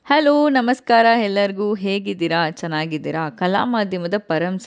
Hello ನಮಸ್ಕಾರ ಎಲ್ಲರಿಗೂ ಹೇಗಿದ್ದೀರಾ ಚೆನ್ನಾಗಿದ್ದೀರಾ ಕಲಾ ಮಾಧ್ಯಮದ ಪರಮ್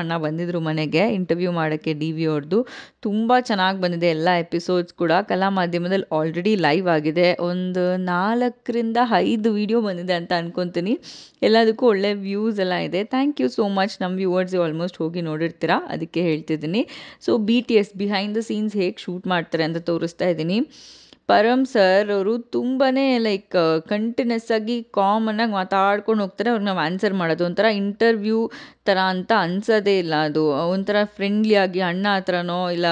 ಅಣ್ಣ ಬಂದಿದ್ರು ಮನೆಗೆ ಇಂಟರ್ವ್ಯೂ ಮಾಡೋಕ್ಕೆ ಡಿ ವಿ ಅವ್ರದ್ದು ತುಂಬ ಚೆನ್ನಾಗಿ ಬಂದಿದೆ ಎಲ್ಲ ಎಪಿಸೋಡ್ಸ್ ಕೂಡ ಕಲಾ ಮಾಧ್ಯಮದಲ್ಲಿ ಆಲ್ರೆಡಿ ಲೈವ್ ಆಗಿದೆ ಒಂದು 4-5 ವಿಡಿಯೋ ಬಂದಿದೆ ಅಂತ ಅನ್ಕೊತೀನಿ ಎಲ್ಲದಕ್ಕೂ ಒಳ್ಳೆ ವ್ಯೂಸ್ ಎಲ್ಲ ಇದೆ ಥ್ಯಾಂಕ್ ಯು ಸೋ ಮಚ್ ನಮ್ಮ ವ್ಯೂವರ್ಸ್ ಆಲ್ಮೋಸ್ಟ್ ಹೋಗಿ ನೋಡಿರ್ತೀರಾ ಅದಕ್ಕೆ ಹೇಳ್ತಿದ್ದೀನಿ so BTS behind the scenes ಹೇಗೆ ಶೂಟ್ ಮಾಡ್ತಾರೆ ಅಂತ ತೋರಿಸ್ತಾ ಇದ್ದೀನಿ ಪರಮ್ ಸರ್ ಅವರು ತುಂಬಾ ಲೈಕ್ ಕಂಟಿನ್ಯೂಸ್ ಆಗಿ ಕಾಮನ್ನಾಗಿ ಮಾತಾಡ್ಕೊಂಡು ಹೋಗ್ತಾರೆ ಅವ್ರಿಗೆ ನಾವು ಆನ್ಸರ್ ಮಾಡೋದು ಒಂಥರ ಇಂಟರ್ವ್ಯೂ ಥರ ಅಂತ ಅನ್ಸೋದೇ ಇಲ್ಲ ಅದು ಒಂಥರ ಫ್ರೆಂಡ್ಲಿಯಾಗಿ ಅಣ್ಣ ಹತ್ರನೋ ಇಲ್ಲ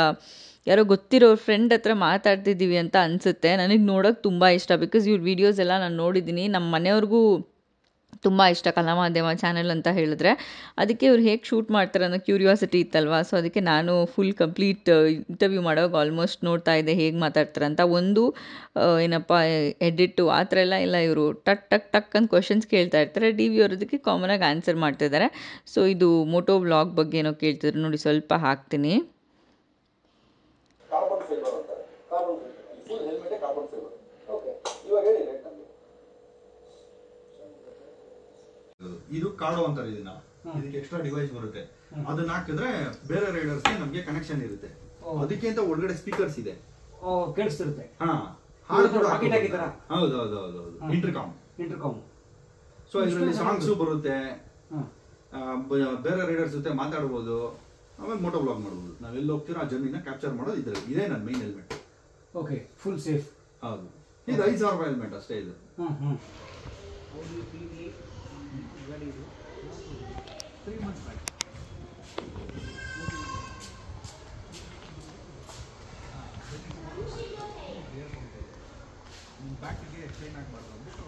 ಯಾರೋ ಗೊತ್ತಿರೋ ಫ್ರೆಂಡ್ ಹತ್ರ ಮಾತಾಡ್ತಿದ್ದೀವಿ ಅಂತ ಅನಿಸುತ್ತೆ ನನಗೆ ನೋಡೋಕೆ ತುಂಬ ಇಷ್ಟ ಬಿಕಾಸ್ ಇವ್ರ ವೀಡಿಯೋಸ್ ಎಲ್ಲ ನಾನು ನೋಡಿದ್ದೀನಿ ನಮ್ಮ ಮನೆಯವ್ರಿಗೂ ತುಂಬ ಇಷ್ಟ ಕಲಾ ಮಾಧ್ಯಮ ಚಾನೆಲ್ ಅಂತ ಹೇಳಿದ್ರೆ ಅದಕ್ಕೆ ಇವ್ರು ಹೇಗೆ ಶೂಟ್ ಮಾಡ್ತಾರೆ ಅನ್ನೋ ಕ್ಯೂರಿಯಾಸಿಟಿ ಇತ್ತಲ್ವ ಸೊ ಅದಕ್ಕೆ ನಾನು ಫುಲ್ ಕಂಪ್ಲೀಟ್ ಇಂಟರ್ವ್ಯೂ ಮಾಡೋವಾಗ ಆಲ್ಮೋಸ್ಟ್ ನೋಡ್ತಾ ಇದ್ದೆ ಹೇಗೆ ಮಾತಾಡ್ತಾರೆ ಅಂತ ಒಂದು ಏನಪ್ಪ ಎಡಿಟ್ಟು ಆ ಥರ ಎಲ್ಲ ಇವರು ಟಕ್ ಟಕ್ ಟಕ್ ಅಂತ ಕ್ವಶನ್ಸ್ ಕೇಳ್ತಾ ಇರ್ತಾರೆ ಡಿ ವಿ ಅವ್ರದಕ್ಕೆ ಕಾಮನಾಗಿ ಆನ್ಸರ್ ಮಾಡ್ತಿದ್ದಾರೆ ಸೊ ಇದು ಮೋಟೋ ವ್ಲಾಗ್ ಬಗ್ಗೆ ಏನೋ ಕೇಳ್ತಿದ್ರು ನೋಡಿ ಸ್ವಲ್ಪ ಹಾಕ್ತೀನಿ. ಇದು ಕಾರ್ಡೋ ಅಂತಾರೆ ಇದನ್ನ ಇದಕ್ಕೆ ಎಕ್ಸ್ಟ್ರಾ ಡಿವೈಸ್ ಬರುತ್ತೆ ಅದನ್ನ ಹಾಕಿದ್ರೆ ಬೇರೆ ರೈಡರ್ಸ್ಗೆ ನಮಗೆ ಕನೆಕ್ಷನ್ ಇರುತ್ತೆ ಅದಕ್ಕೆ ಅಂತ ಒಳಗಡೆ ಸ್ಪೀಕರ್ಸ್ ಇದೆ ಕೇಳಿಸ್ತಿರುತ್ತೆ ಹೌದು ಇಂಟರ್ಕಾಮ್ ಸೊ ಇದರಲ್ಲಿ ಸಾಂಗ್ಸ್ ಬರುತ್ತೆ ಬೇರೆ ರೈಡರ್ಸ್ ಜೊತೆ ಮಾತಾಡ್ಬೋದು ಆಮೇಲೆ ಮೋಟೋ ವ್ಲಾಗ್ ಮಾಡ್ಬೋದು ನಾವೆಲ್ಲ ಹೋಗ್ತೀರೋ ಆ ಜರ್ನಿನ ಕ್ಯಾಪ್ಚರ್ ಮಾಡೋದು ಇದೇ ನನ್ನ main helmet. Okay full safe. ಹೌದು ಇದು 5,000 ರೂಪಾಯಿ ಹೆಲ್ಮೆಟ್ ಅಷ್ಟೇ ಇದು. ಬ್ಯಾಕ್ಗೆ ಚೈನ್ ಹಾಕ್ಬಾರ್ದು ಅಂದ್ಬಿಟ್ಟು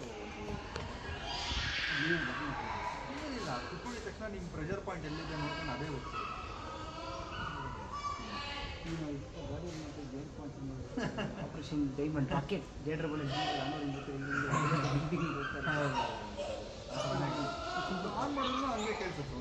ಏನಿಲ್ಲ ಕುತ್ಕೊಂಡಿದ ತಕ್ಷಣ ನಿಮ್ಮ ಪ್ರೆಷರ್ ಪಾಯಿಂಟ್ ಎಲ್ಲಿದೆ ನೋಡ್ಕೊಂಡು ಅದೇ ಹೋಗ್ತೀವಿ. ಆಪರೇಷನ್ ಡೈಮಂಡ್ ರಾಕೆಟ್ ಜೇಡ್ರಬಲ್ ಆನ್ ಮಾಡಿದ್ರು ಹಂಗೆ ಕೇಳಿಸುತ್ತೆ.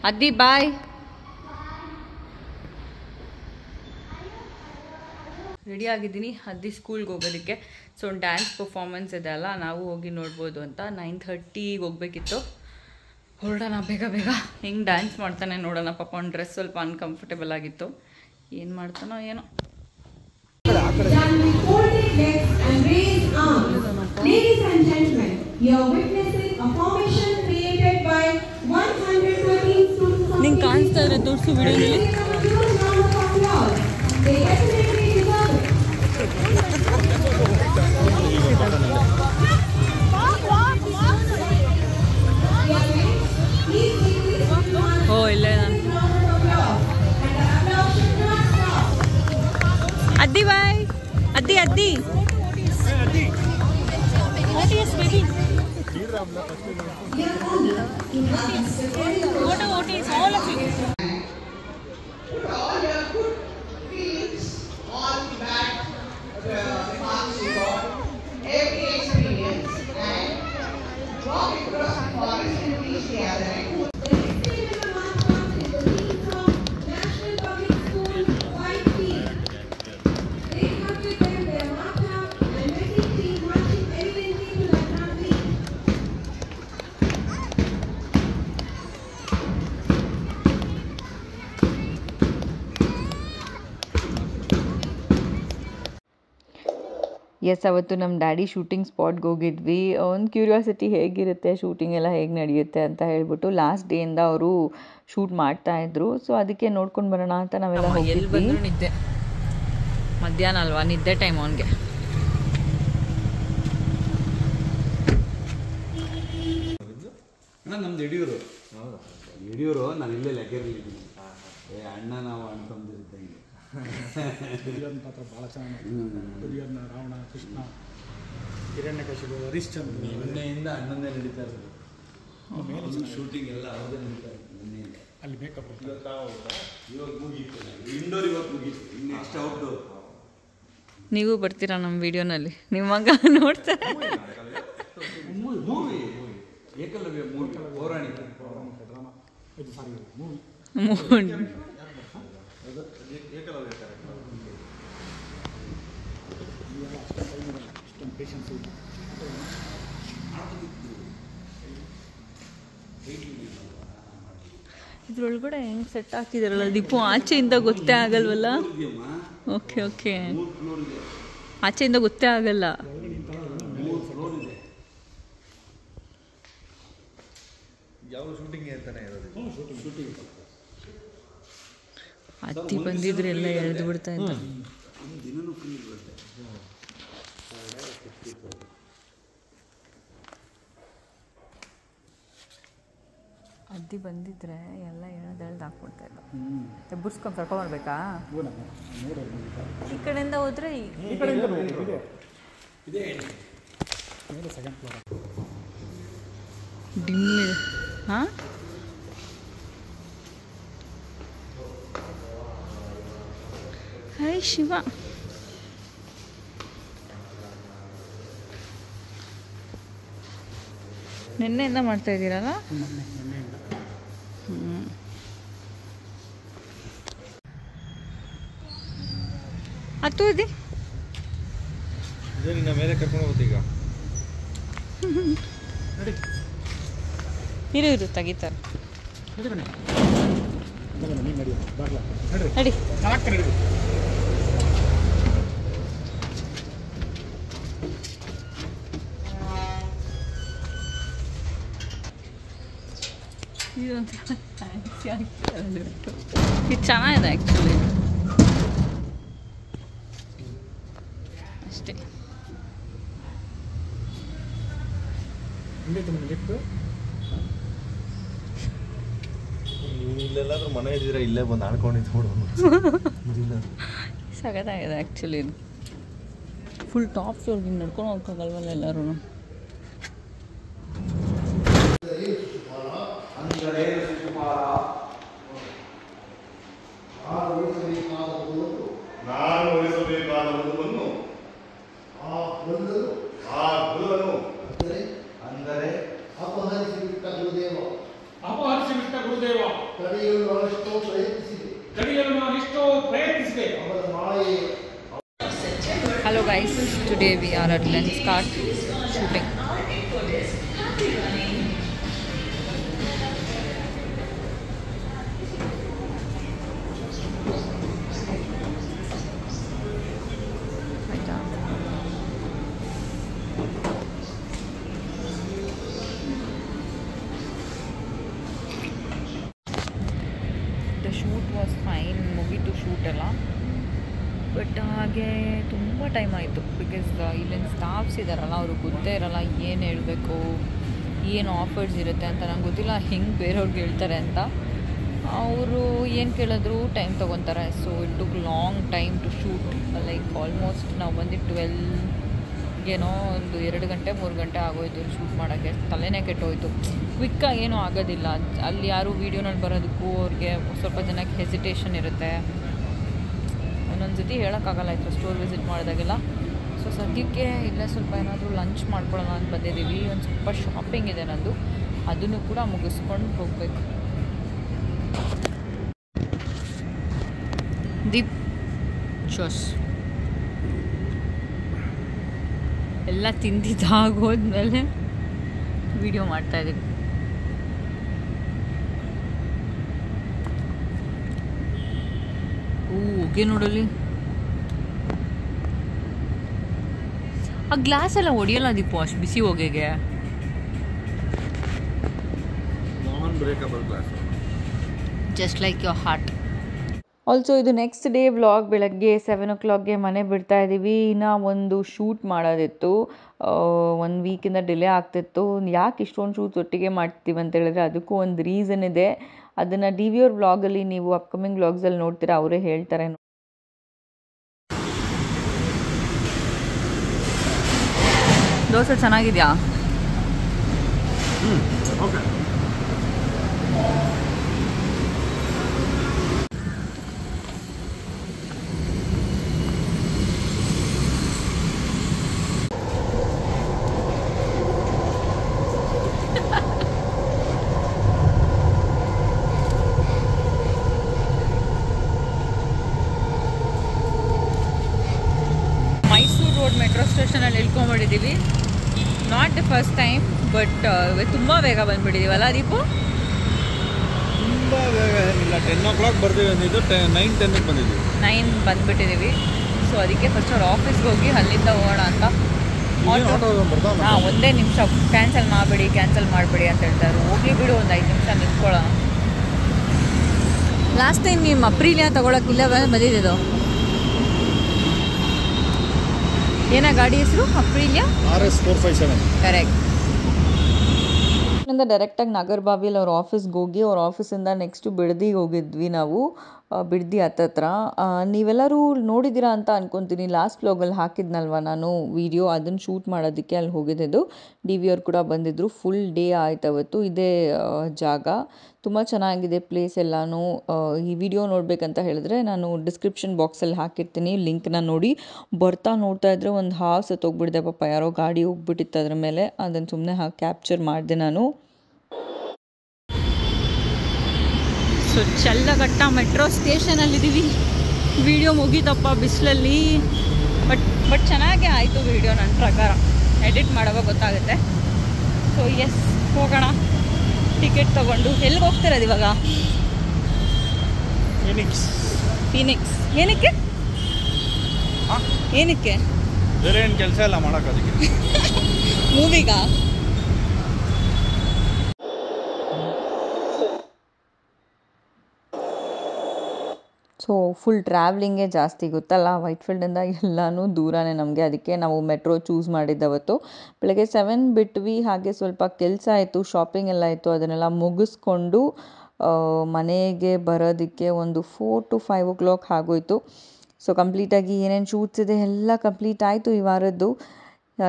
ಅದ್ದಿ ಬಾಯ್. ರೆಡಿ ಆಗಿದ್ದೀನಿ ಅದ್ದಿ ಸ್ಕೂಲ್ಗೆ ಹೋಗೋದಕ್ಕೆ. ಸೊ ಒಂದು ಡ್ಯಾನ್ಸ್ ಪರ್ಫಾರ್ಮೆನ್ಸ್ ಇದೆ ಅಲ್ಲ ನಾವು ಹೋಗಿ ನೋಡ್ಬೋದು ಅಂತ 9:30ಗೆ ಹೋಗ್ಬೇಕಿತ್ತು. ಹೊರಡೋಣ ಬೇಗ ಹೆಂಗೆ ಡ್ಯಾನ್ಸ್ ಮಾಡ್ತಾನೆ ನೋಡೋಣ. ಪಾಪ ಒಂದು ಡ್ರೆಸ್ ಸ್ವಲ್ಪ ಅನ್ಕಂಫರ್ಟೇಬಲ್ ಆಗಿತ್ತು ಏನು ಮಾಡ್ತಾನೋ ಏನೋ. ನಿಂಗೆ ಕಾಣಿಸ್ತಾ ಇದ್ರೆ ತೋರಿಸು ವಿಡಿಯೋದಲ್ಲಿ. ಓ ಇಲ್ಲೇ ನಾನು ಅದ್ದಿ ಬಾಯ್ ಅದ್ದಿ ಎಸ್ ಅವತ್ತು ನಮ್ಮ ಡ್ಯಾಡಿ ಶೂಟಿಂಗ್ ಸ್ಪಾಟ್ಗೆ ಹೋಗಿದ್ವಿ. ಒಂದು ಕ್ಯೂರಿಯಾಸಿಟಿ ಹೇಗಿರುತ್ತೆ ಶೂಟಿಂಗ್ ಎಲ್ಲ ಹೇಗೆ ನಡೆಯುತ್ತೆ ಅಂತ ಹೇಳ್ಬಿಟ್ಟು ಲಾಸ್ಟ್ ಡೇಯಿಂದ ಅವರು ಶೂಟ್ ಮಾಡ್ತಾಯಿದ್ರು. ಸೊ ಅದಕ್ಕೆ ನೋಡ್ಕೊಂಡು ಬರೋಣ ಅಂತ ನಾವೆಲ್ಲ ಹೋಗಿದ್ವಿ. ನಿದ್ದೆ ಮಧ್ಯಾಹ್ನ ಅಲ್ವಾ ನಿದ್ದೆ ಟೈಮ್ ಅವನಿಗೆ. ನಮ್ದು ಯಡಿಯೂರು ನಾನು ಇಲ್ಲೇ ಲೆಕ್ಕರಿದ್ದೀನಿ ಅಣ್ಣ ನಾವು ಅನ್ಕೊಂಡಿದ್ದಂಗೆ ದುರ್ಯೋಧನ ಪಾತ್ರ ಭಾಳ ಚೆನ್ನಾಗಿ ದುರ್ಯೋಧನ ರಾವಣ ಕೃಷ್ಣ ಹಿರಣ್ಯಕಶಿಪು ಹರಿಶ್ಚಂದ್ರ ನಿನ್ನೆಯಿಂದ ಅಣ್ಣಂದೇ ನಡೀತಾ ಇರೋದು ಶೂಟಿಂಗ್ ಎಲ್ಲ ಅವ್ರದೇ ನಡೀತಾ ಇರೋದು ನಿನ್ನೆಯಿಂದ. ಅಲ್ಲಿ ಮೇಕಪ್ ಇವಾಗ ಮುಗೀತು, ಇಂಡೋರ್ ಇವತ್ತು ಮುಗೀತು, ನೆಕ್ಸ್ಟ್ ಔಟ್ಡೋರ್. ನೀವು ಬರ್ತೀರಾ ನಮ್ಮ ವಿಡಿಯೋನಲ್ಲಿ? ನಿಮ್ಮ ಮಗ ನೋಡ್ತಾರೆ. ಮೂವಿ ಏಕಲವ್ಯ ಮೂವಿ, ಪೌರಾಣಿಕ ಡ್ರಾಮಾ, ಇದು ಸಾರಿ ಮೂವಿ. ಅಷ್ಟೊಂದು ಪೇಷನ್ಸ್ ಇಲ್ಲ. ಇದ್ರೊಳಗಡೆ ಹೆಂಗೆ ಸೆಟ್ ಹಾಕಿದಾರಲ್ಲ ದೀಪು, ಆಚೆಯಿಂದ ಗೊತ್ತೇ ಆಗಲ್ವಲ್ಲ. ಓಕೆ ಓಕೆ, ಆಚೆಯಿಂದ ಗೊತ್ತೇ ಆಗಲ್ಲ. ಯಾವ ಶೂಟಿಂಗ್ ಅಂತಾನೆ ಇರೋದು. ಹತ್ತಿ ಬಂದಿದ್ರೆ ಎಲ್ಲ ಎಳೆದು ಬಿಡ್ತಾ ಇದ್ದ. ಅದ್ದಿ ಬಂದಿದ್ರೆ ಎಲ್ಲ ಎಳೆದು ಹಾಕ್ಬಿಡ್ತಾ ಇದ್ದ. ಎಬ್ಬರ್ಸ್ಕೊಂಡು ಕರ್ಕೊಂಡ್ಬರ್ಬೇಕಾ? ಈ ಕಡೆಯಿಂದ ಹೋದ್ರೆ ಈ ಕಡೆಯಿಂದ ಇದೆ ಮೇಲೆ ಸೆಕೆಂಡ್ ಫ್ಲೋರ್. ಡಿಮ್ ಇದೆ. ಹಾಂ, ಹಾಯ್ ಶಿವ. ನಿನ್ನೆಯಿಂದ ಮಾಡ್ತಾ ಇದ್ದೀರಲ್ಲ? ಹತ್ತು ಇದೆ. ನಿನ್ನ ಮೇಲೆ ಕರ್ಕೊಂಡು ಹೋಗುತ್ತೆ ಈಗ. ಇರು ತೆಗಿತಾರೆ. ನಡಿ ನಡಿ. ಇದೊಂಥರ ಫ್ಯಾನ್ಸಿ ಆಗ್ತಿದೆ. ಇದು ಚೆನ್ನಾಗಿದೆ ಆ್ಯಕ್ಚುಲಿ. ಅಷ್ಟೇ. ಲಿಫ್ಟು ಇಲ್ಲೆಲ್ಲಾದ್ರೂ ಮನೆ ಇದ್ದಿದ್ರೆ ಇಲ್ಲೇ ಬಂದು ಆಡ್ಕೊಂಡಿದ್ದು ನೋಡೋಣ. ಸಗದಾಗಿದೆ ಆ್ಯಕ್ಚುಲಿ. ಇದು ಫುಲ್ ಟಾಪ್ ಫ್ಲೋರ್ಗೆ ನಡ್ಕೊಂಡು ಹೋಗ್ಕೋಗಲ್ವಲ್ಲ ಎಲ್ಲರೂ. ನಾನು ವಹಿಸಬೇಕಾದ ಒಂದನ್ನು ಆ ಗುರುವನ್ನು ಅಂದರೆ ಅಪಹರಿಸಿಬಿಟ್ಟ ಗುರುದೇವ ತಡೆಯಲು ನಾನೆಷ್ಟೋ ಪ್ರಯತ್ನಿಸಿದೆ. ಅವರ ಮಾಯೆ. Hello guys, today we are at Lenskart shooting. The shoot was fine, ಮುಗೀತು ಶೂಟ್ ಎಲ್ಲ. ಬಟ್ ಹಾಗೆ ತುಂಬ ಟೈಮ್ ಆಯಿತು. ಬಿಕಾಸ್ ಇಲ್ಲಿನ ಸ್ಟಾಫ್ಸ್ ಇದ್ದಾರಲ್ಲ, ಅವ್ರಿಗೆ ಗೊತ್ತೇ ಇರೋಲ್ಲ ಏನು ಹೇಳಬೇಕು, ಏನು ಆಫರ್ಸ್ ಇರುತ್ತೆ ಅಂತ. ನಂಗೆ ಗೊತ್ತಿಲ್ಲ ಹೆಂಗೆ ಬೇರೆಯವ್ರಿಗೆ ಹೇಳ್ತಾರೆ ಅಂತ. ಅವರು ಏನು ಕೇಳಿದ್ರು ಟೈಮ್ ತೊಗೊತಾರೆ. So it took long time to shoot. Like almost ನಾವು ಬಂದಿದ್ದು 12 ಏನೋ ಒಂದು 2 ಗಂಟೆ 3 ಗಂಟೆ ಆಗೋಯ್ತು ಶೂಟ್ ಮಾಡೋಕ್ಕೆ. ತಲೆನೇ ಕೆಟ್ಟೋಯ್ತು. ಕ್ವಿಕ್ಕಾಗಿ ಏನೂ ಆಗೋದಿಲ್ಲ. ಅಲ್ಲಿ ಯಾರು ವೀಡಿಯೋನಲ್ಲಿ ಬರೋದಕ್ಕೂ ಅವ್ರಿಗೆ ಸ್ವಲ್ಪ ಜನಕ್ಕೆ ಹೆಸಿಟೇಷನ್ ಇರುತ್ತೆ. ಒಂದೊಂದು ಸತಿ ಹೇಳೋಕ್ಕಾಗಲ್ಲ ಇತ್ತು ಸ್ಟೋರ್ ವಿಸಿಟ್ ಮಾಡಿದಾಗೆಲ್ಲ. ಸೊ ಸದ್ಯಕ್ಕೆ ಇಲ್ಲೇ ಸ್ವಲ್ಪ ಏನಾದರೂ ಲಂಚ್ ಮಾಡ್ಕೊಳ್ಳೋಣ ಅಂತ ಬಂದಿದ್ದೀವಿ. ಒಂದು ಸ್ವಲ್ಪ ಶಾಪಿಂಗ್ ಇದೆ ನಂದು, ಅದನ್ನು ಕೂಡ ಮುಗಿಸ್ಕೊಂಡು ಹೋಗಬೇಕು. ದೀಪ್ ಚೋಸ್ ಎಲ್ಲ ತಿಂದಿದ್ದಾಗೋದ್ಮೇಲೆ ವಿಡಿಯೋ ಮಾಡ್ತಾಯಿದ್ದೀವಿ. ಓಕೆ, ನೋಡಲಿ ಆ ಗ್ಲಾಸ್ ಎಲ್ಲ ಹೊಡಿಯಲ್ಲ ದೀಪು ಅಷ್ಟು ಬಿಸಿ ಹೊಗೆಗೆ. Non breakable glass, just like your heart. Also ಇದು ನೆಕ್ಸ್ಟ್ ಡೇ ವ್ಲಾಗ್. ಬೆಳಗ್ಗೆ 7 o'clockಗೆ ಮನೆ ಬಿಡ್ತಾ ಇದ್ದೀವಿ. ಇನ್ನು ಒಂದು ಶೂಟ್ ಮಾಡೋದಿತ್ತು. 1 ವೀಕಿಂದ ಡಿಲೇ ಆಗ್ತಿತ್ತು. ಯಾಕೆ ಇಷ್ಟೊಂದು ಶೂಟ್ಸ್ ಒಟ್ಟಿಗೆ ಮಾಡ್ತೀವಿ ಅಂತ ಹೇಳಿದ್ರೆ ಅದಕ್ಕೂ ಒಂದು ರೀಸನ್ ಇದೆ. ಅದನ್ನು DVR ವ್ಲಾಗಲ್ಲಿ ನೀವು ಅಪ್ಕಮಿಂಗ್ ವ್ಲಾಗ್ಸಲ್ಲಿ ನೋಡ್ತೀರಾ, ಅವರೇ ಹೇಳ್ತಾರೆ. ದೋಸೆ ಚೆನ್ನಾಗಿದೆಯಾ? ಓಕೆ. ಬಂದಿದ್ದೀವಿ. Not the first time, but ತುಂಬ ಬೇಗ ಬಂದುಬಿಟ್ಟಿದ್ದೀವಲ್ಲ ದೀಪು? ತುಂಬ ಬೇಗ ಏನಿಲ್ಲ, 10 o'clock ಬರ್ತೀವಿ ಅಂದಿದ್ದು 9-10ಕ್ಕೆ ಬಂದಿದ್ದೀವಿ. 9 ಬಂದುಬಿಟ್ಟಿದ್ದೀವಿ. ಸೊ ಅದಕ್ಕೆ ಫಸ್ಟ್ ಅವ್ರ ಆಫೀಸ್ಗೆ ಹೋಗಿ ಅಲ್ಲಿಂದ ಹೋಗೋಣ ಅಂತ. ಹಾಂ, ಒಂದೇ ನಿಮಿಷ ಕ್ಯಾನ್ಸಲ್ ಮಾಡಬೇಡಿ ಅಂತ ಹೇಳ್ತಾರೆ. ಹೋಗಿ ಬಿಡು, ಒಂದು 5 ನಿಮಿಷ ನಿಂತ್ಕೊಳ್ಳೋಣ. ಲಾಸ್ಟ್ ಟೈಮ್ ನಿಮ್ಮ ಅಪ್ರಿಲಿಯಾ ತೊಗೊಳಕ್ಕಿಲ್ಲ ಬಂದಿದ್ದು. ಏನ ಗಾಡಿ ಹೆಸರು? ಅಪ್ರಿಲಿಯಾ RS 457. ಕರೆಕ್ಟ್. ಇಲ್ಲಿಂದ ಡೈರೆಕ್ಟಾಗಿ ನಾಗರಬಾವಿಯಲ್ಲಿ ಅವ್ರ ಆಫೀಸ್ಗೆ ಹೋಗಿ ಅವ್ರ ಆಫೀಸಿಂದ ನೆಕ್ಸ್ಟು ಬಿಡದಿಗೆ ಹೋಗಿದ್ವಿ ನಾವು. ಬಿಡದಿ ಹತ್ತತ್ರ. ನೀವೆಲ್ಲರೂ ನೋಡಿದ್ದೀರಾ ಅಂತ ಅನ್ಕೊತೀನಿ. ಲಾಸ್ಟ್ ವ್ಲಾಗಲ್ಲಿ ಹಾಕಿದ್ನಲ್ವ ನಾನು ವಿಡಿಯೋ, ಅದನ್ನು ಶೂಟ್ ಮಾಡೋದಕ್ಕೆ ಅಲ್ಲಿ ಹೋಗಿದ್ದು. DV ಅವ್ರು ಕೂಡ ಬಂದಿದ್ದರು. ಫುಲ್ ಡೇ ಆಯ್ತು ಅವತ್ತು. ಇದೇ ಜಾಗ ತುಂಬ ಚೆನ್ನಾಗಿದೆ ಪ್ಲೇಸ್ ಎಲ್ಲನೂ. ಈ ವಿಡಿಯೋ ನೋಡಬೇಕಂತ ಹೇಳಿದ್ರೆ ನಾನು ಡಿಸ್ಕ್ರಿಪ್ಷನ್ ಬಾಕ್ಸಲ್ಲಿ ಹಾಕಿರ್ತೀನಿ, ಲಿಂಕ್ನ ನೋಡಿ. ನೋಡ್ತಾ ಇದ್ರೆ ಒಂದು ಹಾವು ಸತ್ತೋಗ್ಬಿಟ್ಟಿದೆ ಪಾಪ, ಯಾರೋ ಗಾಡಿ ಹೋಗ್ಬಿಟ್ಟಿತ್ತು ಅದ್ರ ಮೇಲೆ. ಅದನ್ನು ಸುಮ್ಮನೆ ಕ್ಯಾಪ್ಚರ್ ಮಾಡಿದೆ ನಾನು. ಸೊ ಚಲ್ಲಘಟ್ಟ ಮೆಟ್ರೋ ಸ್ಟೇಷನಲ್ಲಿದ್ದೀವಿ. ವಿಡಿಯೋ ಮುಗೀತಪ್ಪ ಬಿಸಿಲಲ್ಲಿ. ಬಟ್ ಚೆನ್ನಾಗೇ ಆಯಿತು ವಿಡಿಯೋ ನನ್ನ ಪ್ರಕಾರ. ಎಡಿಟ್ ಮಾಡೋವಾಗ ಗೊತ್ತಾಗುತ್ತೆ. ಸೊ ಎಸ್, ಹೋಗೋಣ. ಟಿಕೆಟ್ ತೊಗೊಂಡು ಎಲ್ಲಿಗೆ ಹೋಗ್ತಿರೋದು ಇವಾಗ? ಫೀನಿಕ್ಸ್. ಏನಕ್ಕೆ? ಬೇರೆ ಏನು ಕೆಲಸ ಇಲ್ಲ ಮಾಡೋಕ್ಕೋದಕ್ಕೆ. ಮೂವಿಗಾ? ಸೊ ಫುಲ್ ಟ್ರಾವ್ಲಿಂಗೇ ಜಾಸ್ತಿ ಗೊತ್ತಲ್ಲ. ವೈಟ್ಫೀಲ್ಡಿಂದ ಎಲ್ಲನೂ ದೂರನೇ ನಮಗೆ. ಅದಕ್ಕೆ ನಾವು ಮೆಟ್ರೋ ಚೂಸ್ ಮಾಡಿದ್ದವತ್ತು. ಬೆಳಗ್ಗೆ 7 ಬಿಟ್ವಿ. ಹಾಗೆ ಸ್ವಲ್ಪ ಕೆಲಸ ಆಯಿತು, ಶಾಪಿಂಗ್ ಎಲ್ಲ ಇತ್ತು. ಅದನ್ನೆಲ್ಲ ಮುಗಿಸ್ಕೊಂಡು ಮನೆಗೆ ಬರೋದಕ್ಕೆ ಒಂದು 4 to 5 o'clock ಆಗೋಯಿತು. ಸೊ ಕಂಪ್ಲೀಟಾಗಿ ಏನೇನು ಶೂಟ್ಸ್ ಇದೆ ಎಲ್ಲ ಕಂಪ್ಲೀಟ್ ಆಯಿತು ಈ ವಾರದ್ದು.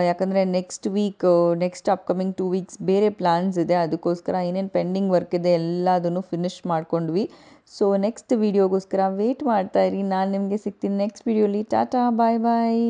ಯಾಕಂದರೆ ನೆಕ್ಸ್ಟ್ ಅಪ್ಕಮಿಂಗ್ 2 weeks ಬೇರೆ ಪ್ಲ್ಯಾನ್ಸ್ ಇದೆ. ಅದಕ್ಕೋಸ್ಕರ ಏನೇನು ಪೆಂಡಿಂಗ್ ವರ್ಕ್ ಇದೆ ಎಲ್ಲದನ್ನು ಫಿನಿಶ್ ಮಾಡ್ಕೊಂಡ್ವಿ. ಸೊ ನೆಕ್ಸ್ಟ್ ವೀಡಿಯೋಗೋಸ್ಕರ ವೇಟ್ ಮಾಡ್ತಾಯಿರಿ. ನಾನು ನಿಮಗೆ ಸಿಗ್ತೀನಿ ನೆಕ್ಸ್ಟ್ ವೀಡಿಯೋಲಿ. ಟಾಟಾ, ಬಾಯ್ ಬಾಯ್.